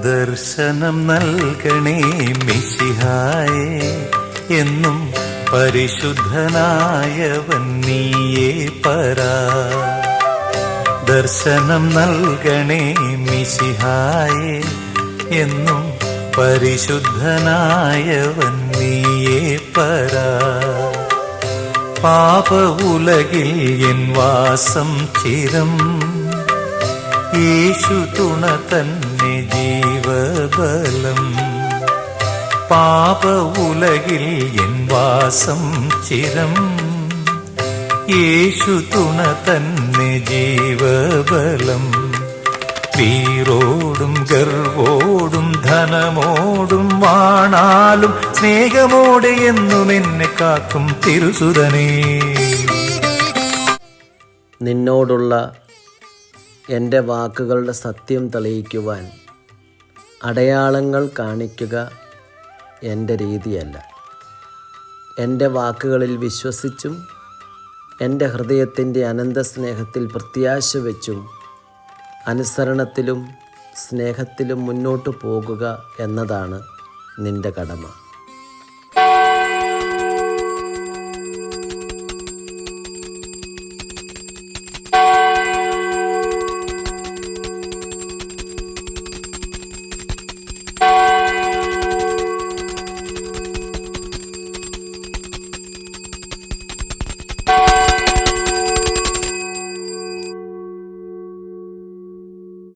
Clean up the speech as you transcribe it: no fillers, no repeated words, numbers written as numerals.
ദർശനം നൽകണേ മിശിഹായേ, എന്നും പരിശുദ്ധനായവൻ നീയേ പരാ. ദർശനം നൽകണേ മിശിഹായേ, എന്നും പരിശുദ്ധനായവൻ നീയേ പരാ. പാപ ഉലകിൽ എൻ വാസം ചിരം, യേശു തുണ തന്നെ ജീവബലം. പാപ ഉലകിൽ എൻ വാസം ചിരം, യേശു തുണ തന്നെ ജീവബലം. വീറോടും ഗർവോടും ധനമോടും വാണാലും സ്നേഹമോടെ എന്നും എന്നെ കാക്കും തിരുസുതനേ. നിന്നോടുള്ള എൻ്റെ വാക്കുകളുടെ സത്യം തെളിയിക്കുവാൻ അടയാളങ്ങൾ കാണിക്കുക എൻ്റെ രീതിയല്ല. എൻ്റെ വാക്കുകളിൽ വിശ്വസിച്ചും എൻ്റെ ഹൃദയത്തിൻ്റെ അനന്ത സ്നേഹത്തിൽ പ്രത്യാശ വെച്ചും അനുസരണത്തിലും സ്നേഹത്തിലും മുന്നോട്ടു പോകുക എന്നതാണ് നിൻ്റെ കടമ.